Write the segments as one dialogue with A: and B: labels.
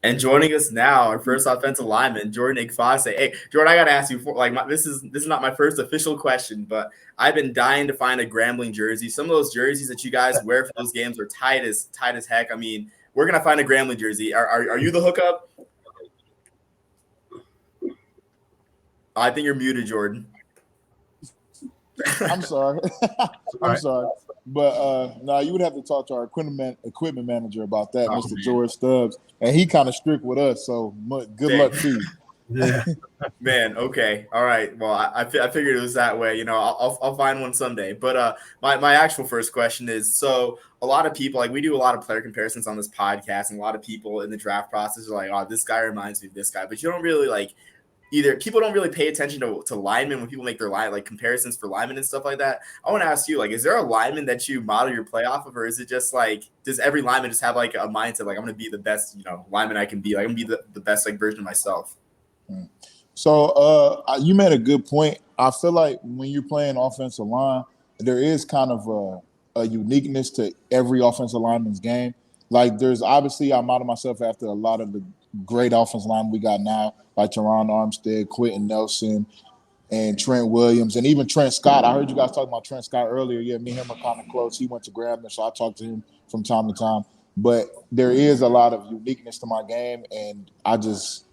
A: And joining us now, our first offensive lineman, Jordan Ighofose. Hey, Jordan, I gotta ask you for this is not my first official question, but I've been dying to find a Grambling jersey. Some of those jerseys that you guys wear for those games are tight as heck. I mean, we're gonna find a Grambling jersey. Are you the hookup? I think you're muted, Jordan.
B: I'm sorry. I'm
C: Right.
B: sorry. But no, you would have to talk to our equipment manager about that,
A: Oh
B: Mr.
A: man,
B: George Stubbs. And he kind of strict with us. So good
A: dang.
B: luck to you.
C: Yeah.
A: Man, okay, all right. Well, I figured it was that way. You know, I'll find one someday. But my actual first question is: so a lot of people like we do a lot of player comparisons on this podcast, and a lot of people in the draft process are like, oh, this guy reminds me of this guy, but you don't really like either. People don't really pay attention to linemen when people make their line like comparisons for linemen and stuff like that. I want to ask you, like, is there a lineman that you model your play off of, or is it just like does every lineman just have like a mindset like I'm gonna be the best, lineman I can be, like I'm gonna be the best like version of myself?
B: Mm. So you made a good point. I feel like when you're playing offensive line, there is kind of a uniqueness to every offensive lineman's game. Like there's obviously I model myself after a lot of the great offensive line we got now, like Teron Armstead, Quentin Nelson, and Trent Williams, and even Trent Scott. I heard you guys talking about Trent Scott earlier. Yeah, me and him are kind of close. He went to Grambling, so I talk to him from time to time. But there is a lot of uniqueness to my game, and I just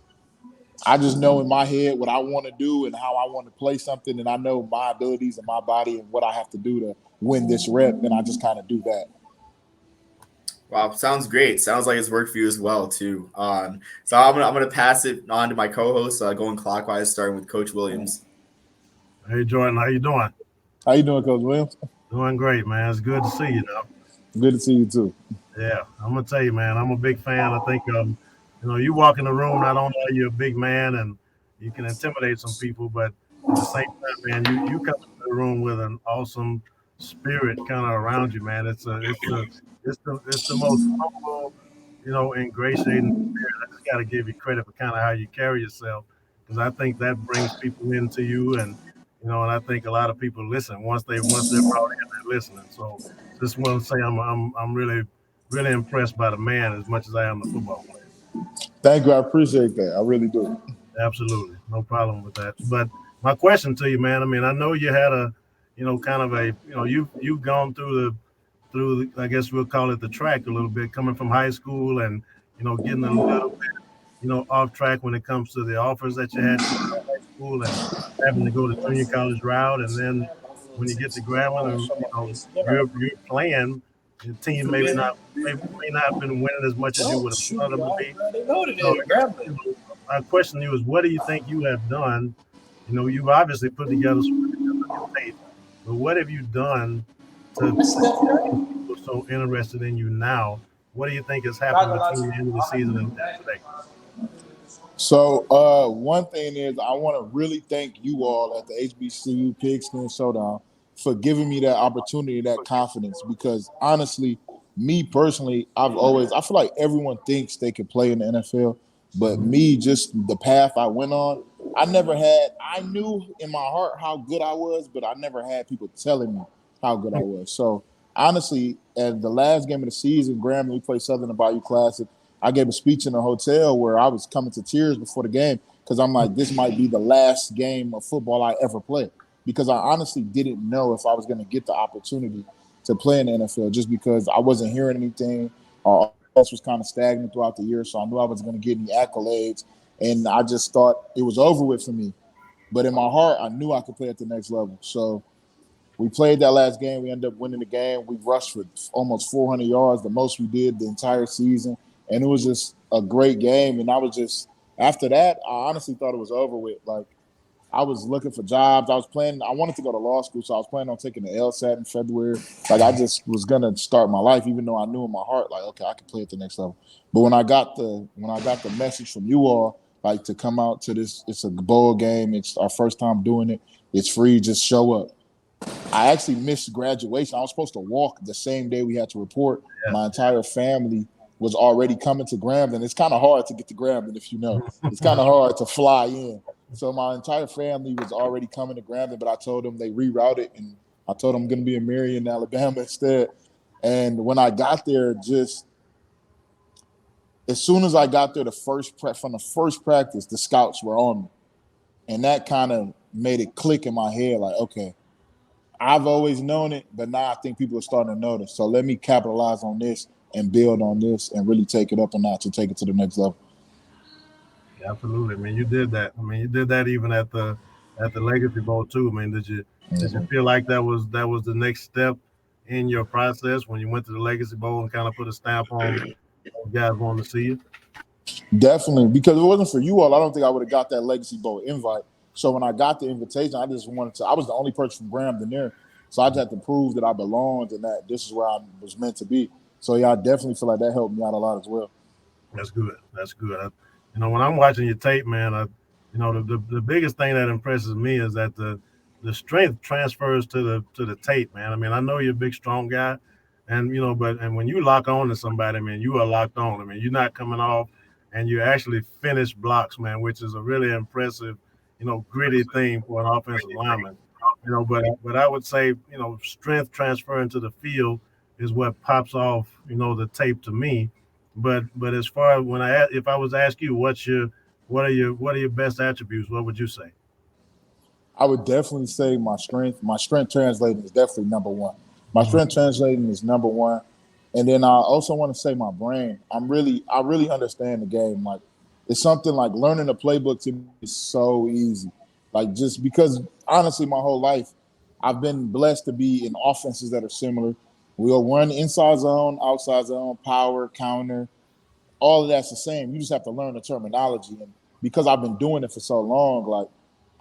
B: know in my head what I want to do and how I want to play something, and I know my abilities and my body and what I have to do to win this rep, and I just kind of do that.
A: Wow, sounds great. Sounds like it's worked for you as well too. So I'm gonna pass it on to my co-host, going clockwise, starting with Coach Williams.
C: Hey, Jordan, how you doing?
B: How you doing, Coach Williams?
C: Doing great, man. It's good to see you, though.
B: Good to see you too.
C: Yeah, I'm gonna tell you, man. I'm a big fan. I think, you walk in the room, not only are you a big man and you can intimidate some people, but at the same time, man, you come into the room with an awesome spirit kind of around you, man. It's the most humble, ingratiating spirit. I just got to give you credit for kind of how you carry yourself, because I think that brings people into you, and I think a lot of people listen once they're brought in, they're listening. So just want to say I'm really impressed by the man as much as I am the football player.
B: Thank you. I appreciate that. I really do.
C: Absolutely, no problem with that. But my question to you, man. I mean, I know you had kind of you've gone I guess we'll call it the track a little bit, coming from high school and getting a little bit off track when it comes to the offers that you had coming out of high school and having to go the junior college route, and then when you get to Grambling and you're playing, your team may not have been winning as much as you would have wanted them to be. So I guess my question to you is, what do you think you have done? You've obviously put together some really good tape, but what have you done to make people so interested in you now? What do you think has happened between the end of the season and today?
B: So one thing is I want to really thank you all at the HBCU Pigskin Showdown for giving me that opportunity, that confidence. Because honestly, me personally, I feel like everyone thinks they can play in the NFL, but me, just the path I went on, I knew in my heart how good I was, but I never had people telling me how good I was. So honestly, at the last game of the season, Graham, we played Southern Bayou Classic. I gave a speech in a hotel where I was coming to tears before the game because I'm like, this might be the last game of football I ever play. Because I honestly didn't know if I was going to get the opportunity to play in the NFL just because I wasn't hearing anything. Our offense was kind of stagnant throughout the year, so I knew I wasn't going to get any accolades. And I just thought it was over with for me. But in my heart, I knew I could play at the next level. So we played that last game. We ended up winning the game. We rushed for almost 400 yards, the most we did the entire season. And it was just a great game. And I was just, after that, I honestly thought it was over with. Like, I was looking for jobs. I wanted to go to law school, so I was planning on taking the LSAT in February. Like, I just was going to start my life, even though I knew in my heart, like, okay, I can play at the next level. But when I got the message from you all, like, to come out to this, it's a bowl game. It's our first time doing it. It's free. Just show up. I actually missed graduation. I was supposed to walk the same day we had to report.
C: Yeah.
B: My entire family was already coming to Grambling. It's kind of hard to get to Grambling, if you know. It's kind of hard to fly in. So my entire family was already coming to Grambling, but I told them they rerouted, and I told them I'm going to be in Marion, Alabama instead. And when I got there, just as soon as I got there, from the first practice, the scouts were on me, and that kind of made it click in my head. Like, okay, I've always known it, but now I think people are starting to notice. So let me capitalize on this and build on this and really take it up a notch and take it to the next level.
C: Yeah, absolutely. I mean, you did that. I mean, you did that even at the Legacy Bowl too. I mean, did you feel like that was the next step in your process when you went to the Legacy Bowl and kind of put a stamp on those guys wanting to see you?
B: Definitely, because if it wasn't for you all, I don't think I would have got that Legacy Bowl invite. So when I got the invitation, I just wanted to. I was the only person from Grambling there, so I just had to prove that I belonged and that this is where I was meant to be. So yeah, I definitely feel like that helped me out a lot as well.
C: That's good. That's good. When I'm watching your tape, man, the biggest thing that impresses me is that the strength transfers to the tape, man. I mean, I know you're a big, strong guy, and and when you lock on to somebody, man, you are locked on. I mean, you're not coming off, and you actually finish blocks, man, which is a really impressive, gritty thing for an offensive lineman. But I would say, strength transferring to the field is what pops off, the tape to me. But as far as if I was to ask you what are your best attributes, what would you say?
B: I would definitely say my strength. My strength translating is definitely number one. My
C: Mhm.
B: strength translating is number one. And then I also want to say my brain. I really understand the game. Like it's something like learning the playbook to me is so easy. Like just because honestly, my whole life, I've been blessed to be in offenses that are similar. We'll run inside zone, outside zone, power, counter, all of that's the same. You just have to learn the terminology. And because I've been doing it for so long, like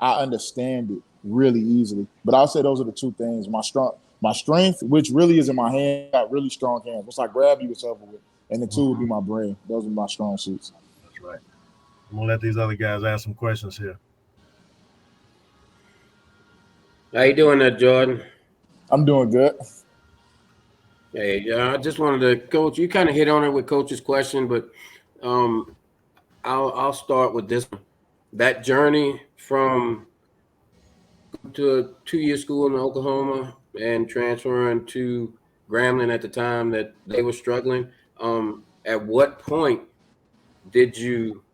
B: I understand it really easily. But I'll say those are the two things. My strength, which really is in my hand, got really strong hands. Once I grab you, it's over with. And the two would be
C: Mhm.
B: my brain. Those are my strong suits.
C: That's right. I'm gonna let these other guys ask some questions here.
D: How you doing there, Jordan?
B: I'm doing good.
D: Hey, I just wanted to, Coach. You kind of hit on it with Coach's question, but um, I'll start with this one. That journey from to a 2 year school in Oklahoma and transferring to Grambling at the time that they were struggling. At what point did you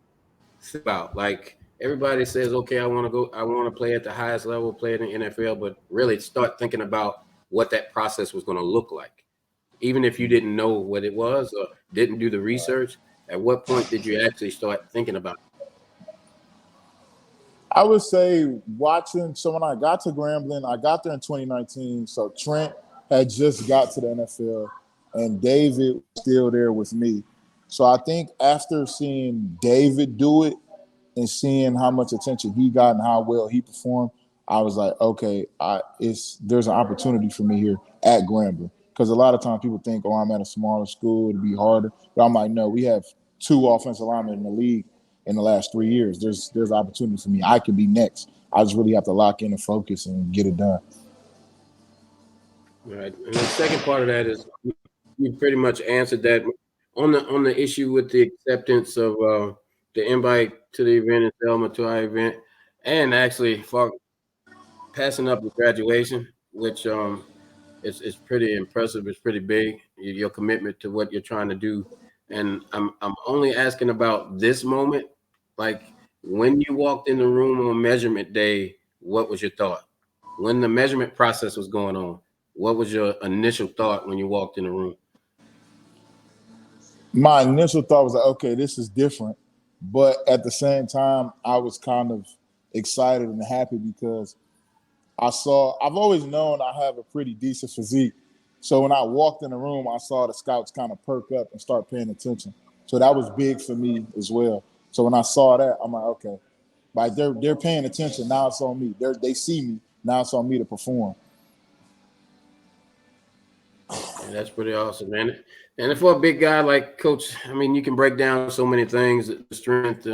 D: think about, like, everybody says, okay, I want to play at the highest level, play in the NFL, but really start thinking about what that process was going to look like, even if you didn't know what it was or didn't do the research? At what point did you actually start thinking about
B: I would say watching. So when I got to Grambling, I got there in 2019. So Trent had just got to the NFL, and David was still there with me. So I think after seeing David do it and seeing how much attention he got and how well he performed, I was like, okay, there's an opportunity for me here at Grambling. Because a lot of times people think, oh, I'm at a smaller school, it'll be harder. But I'm like, no, we have two offensive linemen in the league in the last 3 years. There's opportunity for me. I could be next. I just really have to lock in and focus and get it done.
D: it? Right. And the second part of that is you pretty much answered that on the issue with the acceptance of the invite to the event in Selma, to our event, and actually for passing up the graduation, which it's pretty impressive. It's pretty big. Your commitment to what you're trying to do, and I'm only asking about this moment. Like, when you walked in the room on measurement day, what was your thought? When the measurement process was going on, what was your initial thought when you walked in the room?
B: My initial thought was like, okay, this is different. But at the same time, I was kind of excited and happy because I've always known I have a pretty decent physique. So when I walked in the room, I saw the scouts kind of perk up and start paying attention. So that was big for me as well. So when I saw that, I'm like, okay, like they're paying attention. Now it's on me. They see me. Now it's on me to perform.
D: And that's pretty awesome, man. And for a big guy like Coach, I mean, you can break down so many things: the strength,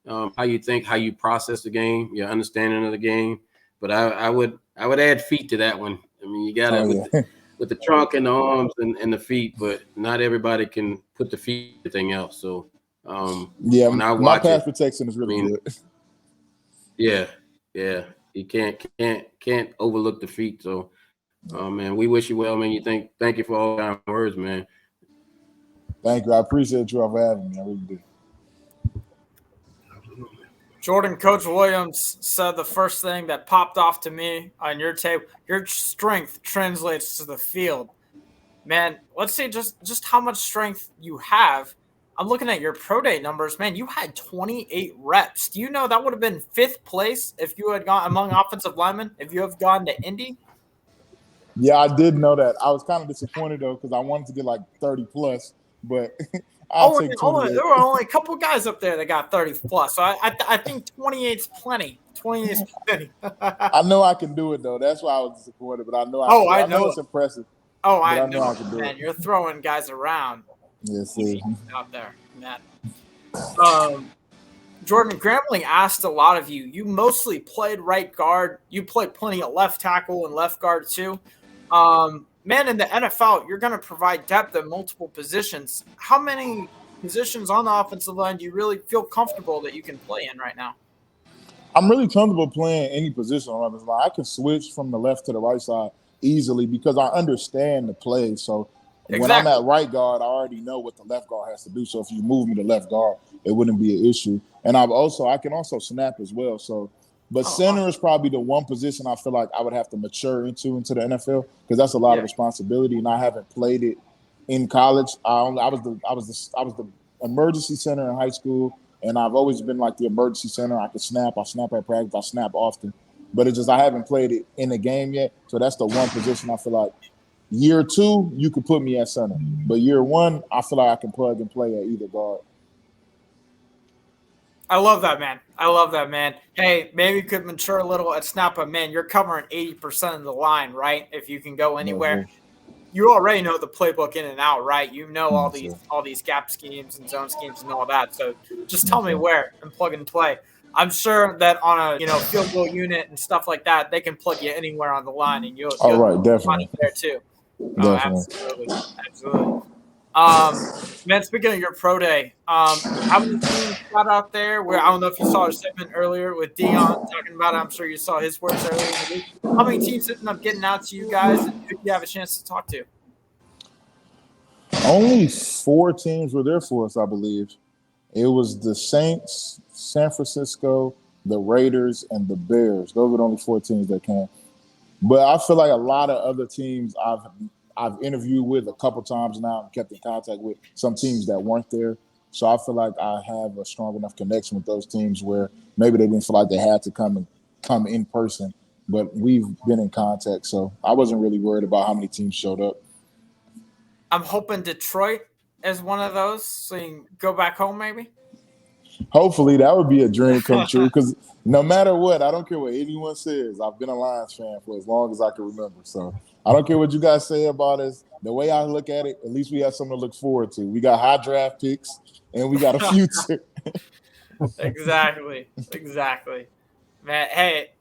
D: how you think, how you process the game, your understanding of the game. But I would add feet to that one. I mean, you got
B: Oh
D: it
B: yeah.
D: with the trunk and the arms and the feet, but not everybody can put the feet everything else. So
B: Yeah,
D: when I
B: my
D: watch
B: pass
D: it,
B: protection is
D: I
B: really
D: mean,
B: good.
D: yeah, yeah, you can't overlook the feet. So man, we wish you well, man. Thank you for all kind words, man.
B: Thank you. I appreciate you all for having me. I really do.
C: Absolutely.
E: Jordan, Coach Williams said the first thing that popped off to me on your tape, your strength translates to the field. Man, let's see just how much strength you have. I'm looking at your pro day numbers. Man, you had 28 reps. Do you know that would have been 5th place if you had gone among offensive linemen, if you have gone to Indy?
B: Yeah, I did know that. I was kind of disappointed though because I wanted to get like 30 plus, but I'll take 28.
E: There were only a couple guys up there that got 30 plus. So I think 28's plenty. 28 is plenty.
B: I know I can do it though. That's why I was disappointed, but I know I know it's impressive.
E: Oh, I know
B: I can do
E: man.
B: it.
E: You're throwing guys around.
B: Yes, sir.
E: Out there, man. Jordan, Grambling asked a lot of you. You mostly played right guard. You played plenty of left tackle and left guard too. Man, in the NFL, you're going to provide depth at multiple positions. How many positions on the offensive line do you really feel comfortable that you can play in right now?
B: I'm really comfortable playing any position on the line. I can switch from the left to the right side easily because I understand the play. So when I'm at right guard, I already know what the left guard has to do. So if you move me to left guard, it wouldn't be an issue. And I can also snap as well. So, but center is probably the one position I feel like I would have to mature into the NFL because that's a lot of responsibility, and I haven't played it in college. I was the emergency center in high school, and I've always been like the emergency center. I could snap. I snap at practice. I snap often, but it's just I haven't played it in a game yet. So that's the one position I feel like. Year 2, you could put me at center, but year 1, I feel like I can plug and play at either guard.
E: I love that, man. Hey, maybe you could mature a little at snap, but man, you're covering 80% of the line, right? If you can go anywhere, you already know the playbook in and out, right? You know all these gap schemes and zone schemes and all that. So just tell me where and plug and play. I'm sure that on a field goal unit and stuff like that, they can plug you anywhere on the line, and you'll
B: definitely
E: there too.
B: Definitely.
E: Absolutely. Man, speaking of your pro day, how many teams got out there? I don't know if you saw our segment earlier with Dion talking about it. I'm sure you saw his words earlier in the week. How many teams ended up getting out to you guys, and who do you have a chance to talk to?
B: Only 4 teams were there for us, I believe. It was the Saints, San Francisco, the Raiders, and the Bears. Those were the only 4 teams that came. But I feel like a lot of other teams I've interviewed with a couple times now and kept in contact with some teams that weren't there. So I feel like I have a strong enough connection with those teams where maybe they didn't feel like they had to come in person, but we've been in contact. So I wasn't really worried about how many teams showed up.
E: I'm hoping Detroit is one of those, so you can go back home maybe.
B: Hopefully that would be a dream come true because no matter what, I don't care what anyone says. I've been a Lions fan for as long as I can remember. So I don't care what you guys say about us. The way I look at it, at least we have something to look forward to. We got high draft picks and we got a future.
E: Exactly. Man, hey,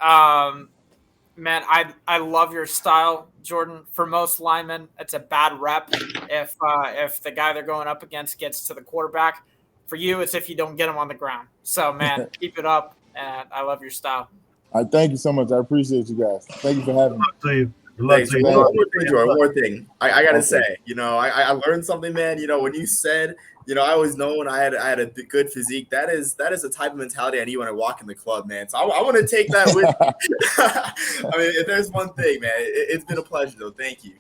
E: man, I love your style, Jordan. For most linemen, it's a bad rep if the guy they're going up against gets to the quarterback. For you, it's if you don't get him on the ground. So, man, keep it up, and I love your style.
B: All right, thank you so much. I appreciate you guys. Thank you for having me.
C: To you.
A: Thanks. One more thing. I gotta say, I learned something, man. When you said, I always known I had a good physique. That is the type of mentality I need when I walk in the club, man. So I want to take that with me. I mean, if there's one thing, man, it's been a pleasure, though. Thank you.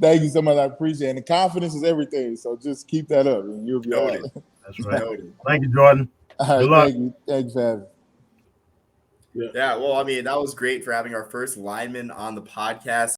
B: Thank you so much. I appreciate it. And the confidence is everything. So just keep that up, and you'll be all right.
C: That's right. Thank you, Jordan.
B: All right,
C: good luck.
B: Thank you for having me.
A: Yeah, well, I mean, that was great for having our first lineman on the podcast.